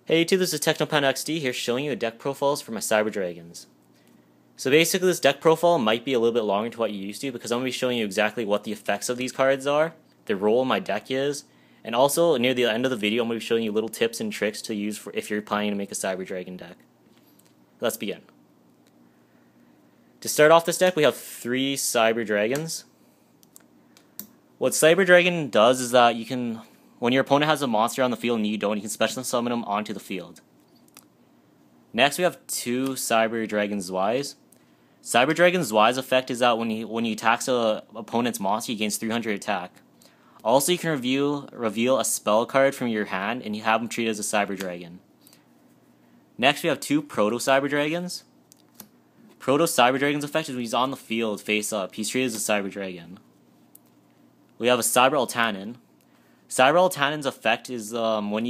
Hey YouTube, this is Technopan XD here showing you deck profiles for my Cyber Dragons. So basically this deck profile might be a little bit longer to what you used to because I'm going to be showing you exactly what the effects of these cards are, the role in my deck is, and also near the end of the video I'm going to be showing you little tips and tricks to use for if you're planning to make a Cyber Dragon deck. Let's begin. To start off this deck we have 3 Cyber Dragons. What Cyber Dragon does is that you can, when your opponent has a monster on the field and you don't, you can special summon them onto the field. Next we have 2 Cyber Dragon Zweis. Cyber Dragon Zweis effect is that when he attacks a opponent's monster, he gains 300 attack. Also you can reveal a spell card from your hand and you have them treated as a Cyber Dragon. Next we have 2 Proto Cyber Dragons. Proto Cyber Dragon's effect is when he's on the field face up, he's treated as a Cyber Dragon. We have a Cyber Altanin. Cyber Altanin's effect is when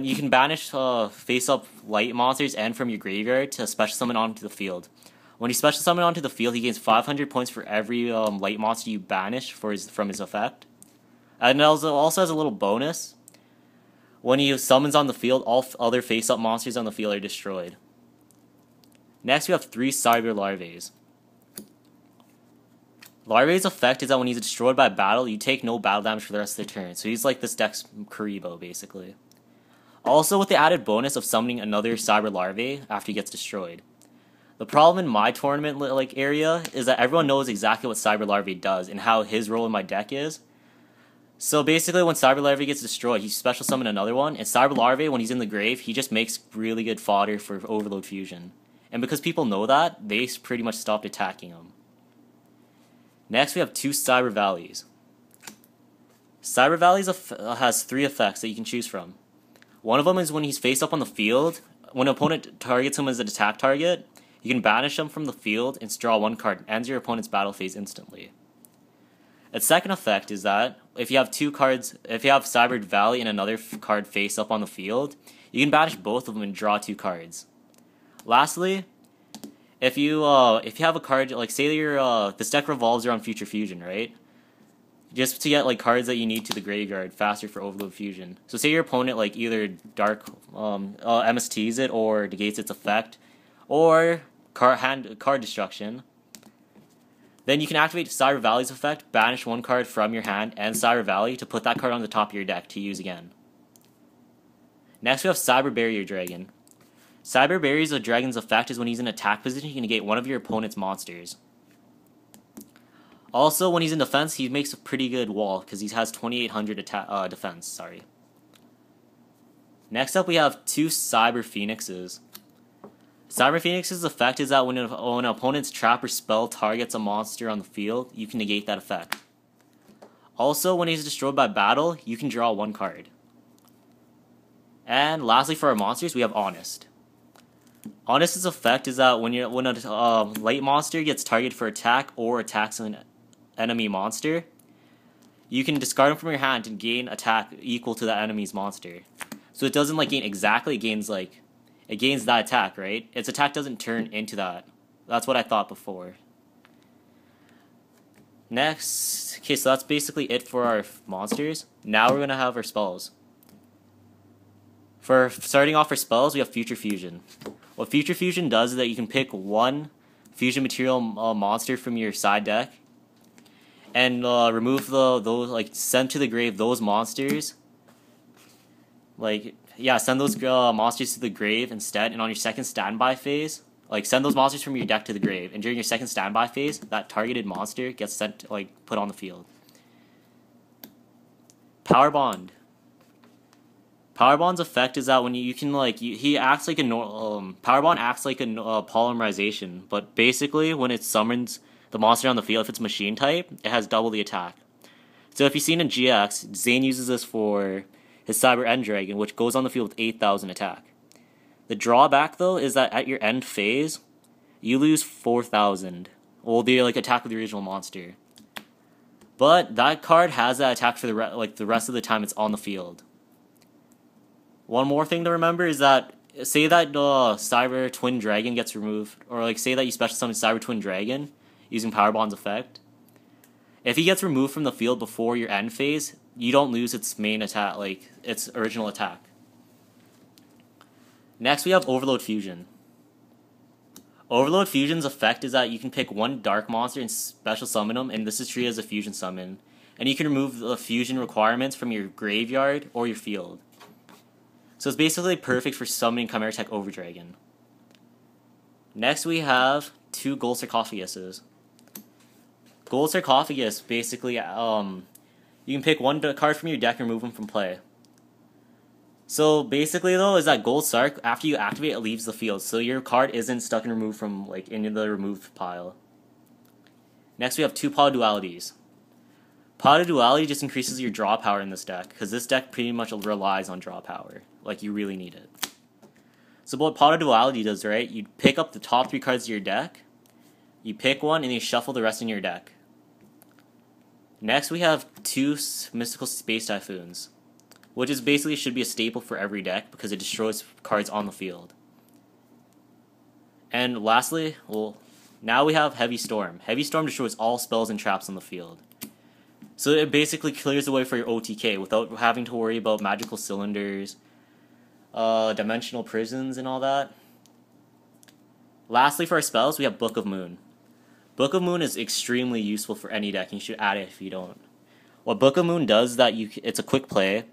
you can banish face-up light monsters and from your graveyard to special summon onto the field. When you special summon onto the field, he gains 500 points for every light monster you banish from his effect. And it also has a little bonus. When he summons on the field, all other face-up monsters on the field are destroyed. Next, we have 3 Cyber Larvaes. Larvae's effect is that when he's destroyed by battle, you take no battle damage for the rest of the turn. So he's like this deck's Kuriboh, basically. Also with the added bonus of summoning another Cyber Larvae after he gets destroyed. The problem in my tournament area is that everyone knows exactly what Cyber Larvae does and how his role in my deck is. So basically when Cyber Larvae gets destroyed, he special summon another one, and Cyber Larvae, when he's in the grave, he just makes really good fodder for Overload Fusion. And because people know that, they pretty much stopped attacking him. Next, we have 2 Cyber Valleys. Cyber Valleys has 3 effects that you can choose from. One of them is when he's face up on the field. When an opponent targets him as an attack target, you can banish him from the field and draw 1 card and ends your opponent's battle phase instantly. Its second effect is that if you have Cyber Valley and another card face up on the field, you can banish both of them and draw 2 cards. Lastly, if you have a card, like say this deck revolves around Future Fusion, right? Just to get cards that you need to the graveyard faster for Overload Fusion. So say your opponent either MSTs it or negates its effect, or card destruction. Then you can activate Cyber Valley's effect, banish 1 card from your hand and Cyber Valley to put that card on the top of your deck to use again. Next we have Cyber Barrier Dragon. Cyber Barrier Dragon's effect is when he's in attack position, he can negate one of your opponent's monsters. Also, when he's in defense, he makes a pretty good wall because he has 2,800 defense. Sorry. Next up, we have 2 Cyber Phoenixes. Cyber Phoenix's effect is that when an opponent's trap or spell targets a monster on the field, you can negate that effect. Also, when he's destroyed by battle, you can draw 1 card. And lastly, for our monsters, we have Honest. Honest's effect is that when a light monster gets targeted for attack or attacks an enemy monster, you can discard him from your hand and gain attack equal to that enemy's monster. So it doesn't gain exactly, it gains that attack, right? Its attack doesn't turn into that. That's what I thought before. Next, okay, so that's basically it for our monsters. Now we're gonna have our spells. For starting off our spells, we have Future Fusion. What Future Fusion does is that you can pick 1 fusion material monster from your side deck and remove send to the grave those monsters. Send those monsters to the grave instead, and on your second standby phase, send those monsters from your deck to the grave, and during your second standby phase, that targeted monster gets sent put on the field. Power Bond. Power Bond's effect is that when he acts like a Power Bond acts like a polymerization, but basically when it summons the monster on the field, if it's machine type, it has double the attack. So if you've seen in GX, Zane uses this for his Cyber End Dragon, which goes on the field with 8,000 attack. The drawback though is that at your end phase, you lose 4,000. Well, the attack of the original monster. But that card has that attack for the rest of the time it's on the field. One more thing to remember is that, say that Cyber Twin Dragon gets removed, or say that you special summon Cyber Twin Dragon using Power Bond's effect. If he gets removed from the field before your end phase, you don't lose its main attack, its original attack. Next, we have Overload Fusion. Overload Fusion's effect is that you can pick one dark monster and special summon them, and this is treated as a fusion summon. And you can remove the fusion requirements from your graveyard or your field. So it's basically perfect for summoning Chimera Tech Overdragon. Next, we have 2 Gold Sarcophaguses. Gold Sarcophagus, basically, you can pick one card from your deck and remove them from play. So basically though, is that Gold Sarc, after you activate, it leaves the field, so your card isn't stuck and removed from like in the removed pile. Next we have 2 Pot of Dualities. Pot of Duality just increases your draw power in this deck, because this deck pretty much relies on draw power. Like, you really need it. So what Pot of Duality does, right, you pick up the top 3 cards of your deck, you pick one, and you shuffle the rest in your deck. Next we have 2 Mystical Space Typhoons, which is basically should be a staple for every deck because it destroys cards on the field. And lastly, well, now we have Heavy Storm. Heavy Storm destroys all spells and traps on the field. So it basically clears the way for your OTK without having to worry about magical cylinders, dimensional prisons, and all that. Lastly, for our spells, we have Book of Moon. Book of Moon is extremely useful for any deck, and you should add it if you don't. What Book of Moon does is that it's a quick play,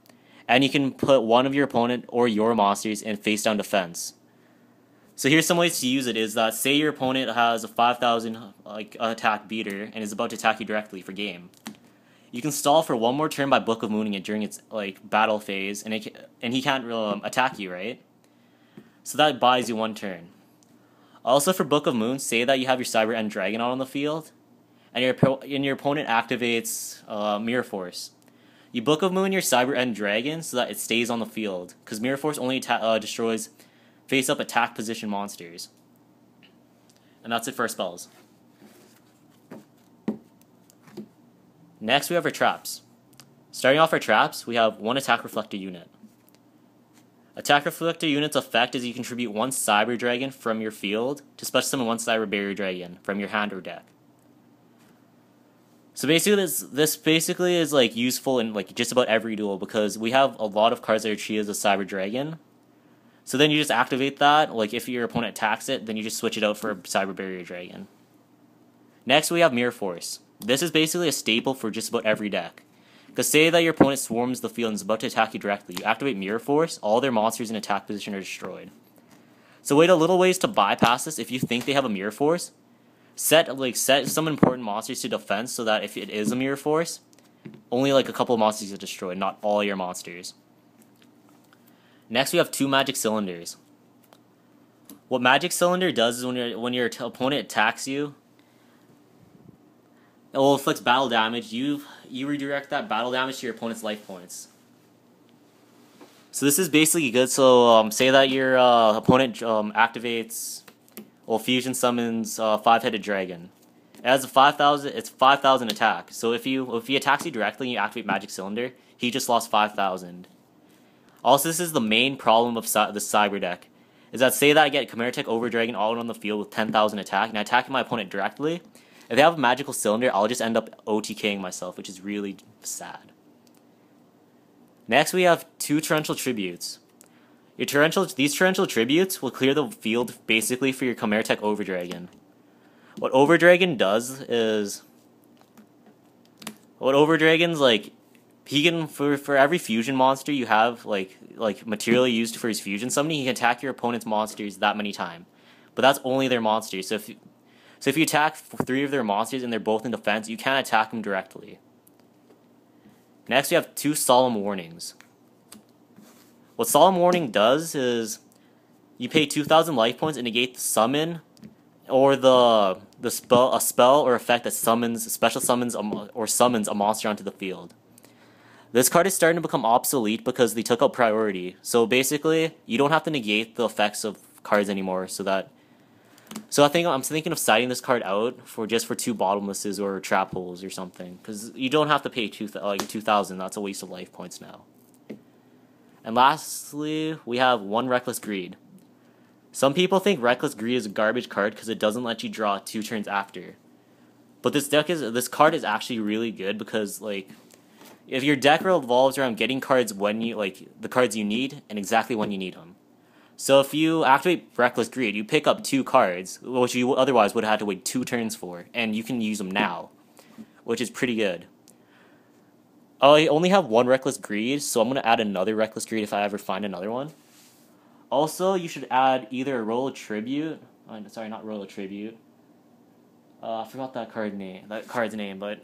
and you can put one of your opponent or your monsters in face down defense. So here's some ways to use it is that say your opponent has a 5,000 attack beater and is about to attack you directly for game. You can stall for one more turn by Book of Mooning it during its battle phase, and he can't attack you, right? So that buys you one turn. Also for Book of Moon, say that you have your Cyber End Dragon out on the field, and your opponent activates Mirror Force. You Book of Moon your Cyber End Dragon so that it stays on the field, because Mirror Force only destroys face-up attack position monsters. And that's it for our spells. Next we have our traps. Starting off our traps, we have 1 Attack Reflector unit. Attack Reflector unit's effect is you contribute 1 Cyber Dragon from your field to special summon 1 Cyber Barrier Dragon from your hand or deck. So basically, this basically is useful in just about every duel because we have a lot of cards that are treated as a Cyber Dragon. So then you just activate that. If your opponent attacks it, then you just switch it out for a Cyber Barrier Dragon. Next, we have Mirror Force. This is basically a staple for just about every deck. Because say that your opponent swarms the field and is about to attack you directly, you activate Mirror Force, all their monsters in attack position are destroyed. So little ways to bypass this if you think they have a Mirror Force. Set some important monsters to defense so that if it is a Mirror Force, only a couple of monsters get destroyed, not all your monsters. Next we have 2 Magic Cylinders. What Magic Cylinder does is when your opponent attacks you, it will inflict battle damage. You redirect that battle damage to your opponent's life points. So this is basically good. So say that your opponent activates, fusion summons 5-headed dragon. It has a 5,000. It's 5,000 attack. So if he attacks you directly and you activate Magic Cylinder, he just lost 5,000. Also, this is the main problem of the Cyber deck. Is that say that I get Chimera Tech Overdragon all on the field with 10,000 attack, and I attack my opponent directly. If they have a Magical Cylinder, I'll just end up OTKing myself, which is really sad. Next, we have 2 Torrential Tributes. These Torrential Tributes will clear the field basically for your Chimera Tech Overdragon. What Overdragon does is... he can, for every fusion monster you have, material used for his fusion summoning, he can attack your opponent's monsters that many times. But that's only their monsters, so if you attack 3 of their monsters and they're both in defense, you can't attack them directly. Next, we have 2 Solemn Warnings. What Solemn Warning does is you pay 2,000 life points and negate the summon or a spell or effect that special summons a monster onto the field. This card is starting to become obsolete because they took out priority. So basically, you don't have to negate the effects of cards anymore. I'm thinking of citing this card out for 2 Bottomlesses or Trap Holes or something, because you don't have to pay 2,000. That's a waste of life points now. And lastly, we have 1 Reckless Greed. Some people think Reckless Greed is a garbage card because it doesn't let you draw 2 turns after. But this card is actually really good because if your deck revolves around getting cards when the cards you need and exactly when you need them. So if you activate Reckless Greed, you pick up 2 cards, which you otherwise would have had to wait 2 turns for, and you can use them now, which is pretty good. I only have 1 Reckless Greed, so I'm going to add another Reckless Greed if I ever find another one. Also, you should add either a Royal Tribute, sorry, not Royal Tribute. I forgot that card's name, but...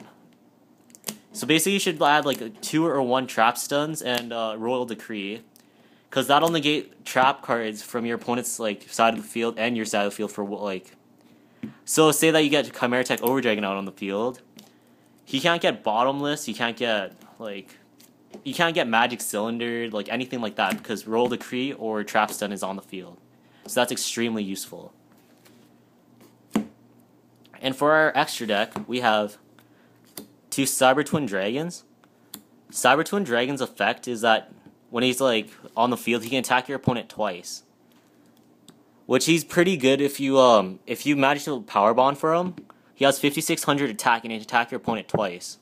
So basically you should add like 2 or 1 Trap Stuns and Royal Decree. Because that'll negate trap cards from your opponent's like side of the field and your side of the field for like... So say that you get Chimera Tech Overdragon out on the field. He can't get Bottomless, he can't get like... You can't get Magic Cylinder, like anything like that, because Royal Decree or Trap Stun is on the field. So that's extremely useful. And for our extra deck, we have 2 Cyber Twin Dragons. Cyber Twin Dragon's effect is that when he's like on the field, he can attack your opponent twice. Which he's pretty good if you manage to Power Bond for him. He has 5600 attack and he can attack your opponent twice.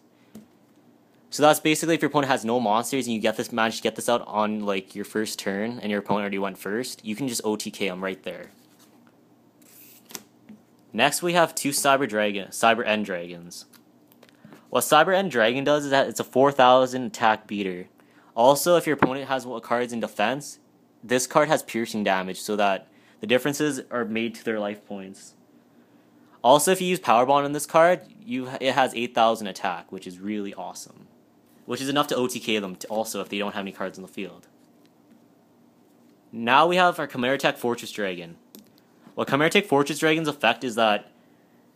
So that's basically if your opponent has no monsters and you manage to get this out on like your first turn and your opponent already went first, you can just OTK him right there. Next we have 2 Cyber End Dragons. What Cyber End Dragon does is that it's a 4000 attack beater. Also, if your opponent has cards in defense, this card has piercing damage so that the differences are made to their life points. Also, if you use Power Bond on this card, it has 8000 attack, which is really awesome. Which is enough to OTK them also if they don't have any cards on the field. Now we have our Chimera Tech Fortress Dragon. What Chimera Tech Fortress Dragon's effect is that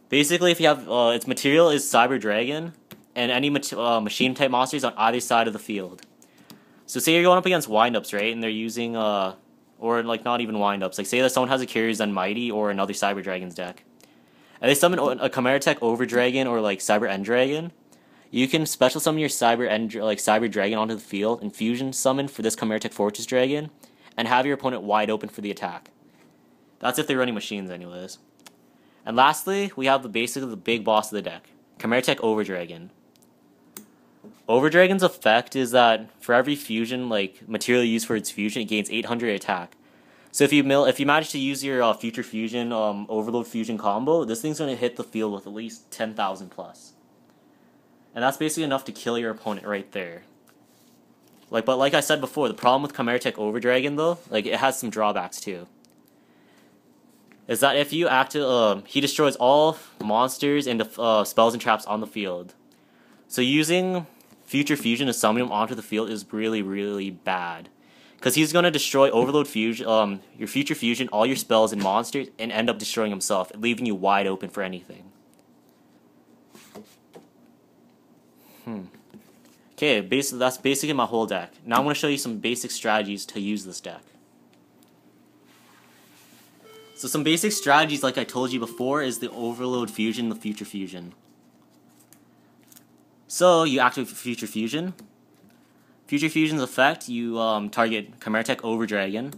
basically if you have its material is Cyber Dragon and any machine type monsters on either side of the field. So say you're going up against windups, right? And they're using or like not even windups. Like say that someone has a Curious and Mighty or another Cyber Dragon's deck. And they summon a Chimera Tech Over Dragon or like Cyber End Dragon. You can special summon your Cyber Dragon onto the field and fusion summon for this Chimera Tech Fortress Dragon and have your opponent wide open for the attack. That's if they're running machines anyways. And lastly, we have basically the big boss of the deck, Chimera Tech Overdragon. Overdragon's effect is that for every fusion, like material used for its fusion, it gains 800 attack. So if you manage to use your Future Fusion Overload Fusion combo, this thing's gonna hit the field with at least 10,000 plus. And that's basically enough to kill your opponent right there. But like I said before, the problem with Chimera Tech Overdragon though, like it has some drawbacks too. Is that if you he destroys all monsters and spells and traps on the field. So using Future Fusion to summon him onto the field is really, really bad. Because he's going to destroy Overload Fusion, your Future Fusion, all your spells and monsters, and end up destroying himself, leaving you wide open for anything. Okay, that's basically my whole deck. Now I'm going to show you some basic strategies to use this deck. So some basic strategies, like I told you before, is the Overload Fusion, the Future Fusion. So you activate Future Fusion. Future Fusion's effect, you target Chimera Tech Overdragon,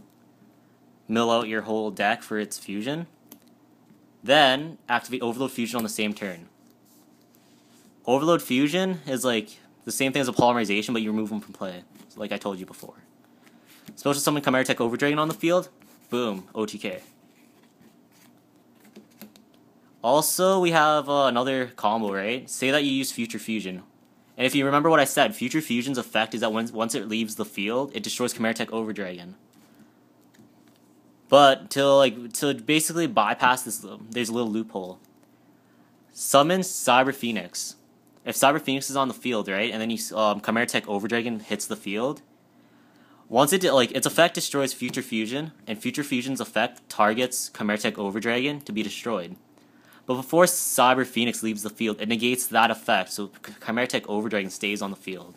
mill out your whole deck for its fusion, then activate Overload Fusion on the same turn. Overload Fusion is like the same thing as a Polymerization, but you remove them from play, like I told you before. Special summon Chimera Tech Overdragon on the field, boom, OTK. Also, we have another combo, right? Say that you use Future Fusion. And if you remember what I said, Future Fusion's effect is that once it leaves the field, it destroys Chimera Tech Overdragon. But to basically bypass this, there's a little loophole. Summon Cyber Phoenix. If Cyber Phoenix is on the field, right, and then Chimera Tech Overdragon hits the field, once its effect destroys Future Fusion, and Future Fusion's effect targets Chimera Tech Overdragon to be destroyed. But before Cyber Phoenix leaves the field, it negates that effect, so Chimera Tech Overdragon stays on the field.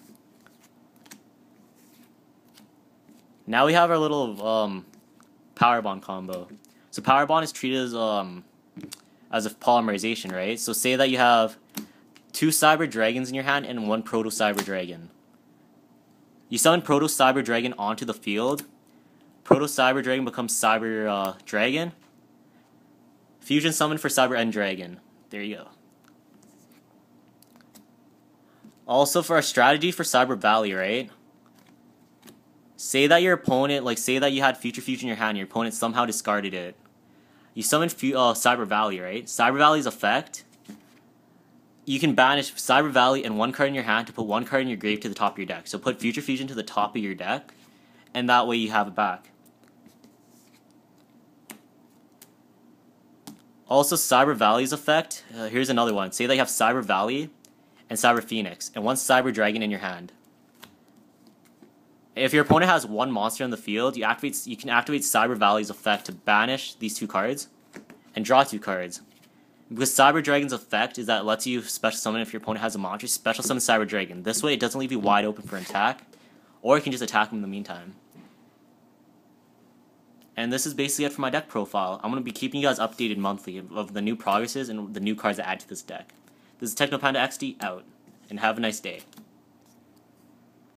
Now we have our little Power Bond combo. So Power Bond is treated as a Polymerization, right? So say that you have 2 Cyber Dragons in your hand and 1 Proto Cyber Dragon. You summon Proto Cyber Dragon onto the field. Proto Cyber Dragon becomes Cyber Dragon. Fusion summon for Cyber End Dragon. There you go. Also for our strategy for Cyber Valley, right? say that your opponent, like say that you had Future Fusion in your hand, and your opponent somehow discarded it. You summon Cyber Valley, right? Cyber Valley's effect. You can banish Cyber Valley and one card in your hand to put one card in your grave to the top of your deck. So put Future Fusion to the top of your deck, and that way you have it back. Also, Cyber Valley's effect. Here's another one. Say that you have Cyber Valley and Cyber Phoenix, and one Cyber Dragon in your hand. If your opponent has one monster on the field, you can activate Cyber Valley's effect to banish these two cards and draw two cards. Because Cyber Dragon's effect is that it lets you special summon if your opponent has a monster, special summon Cyber Dragon. This way it doesn't leave you wide open for an attack, or you can just attack him in the meantime. And this is basically it for my deck profile. I'm going to be keeping you guys updated monthly of the new progresses and the new cards I add to this deck. This is TechnoPanda XD out, and have a nice day.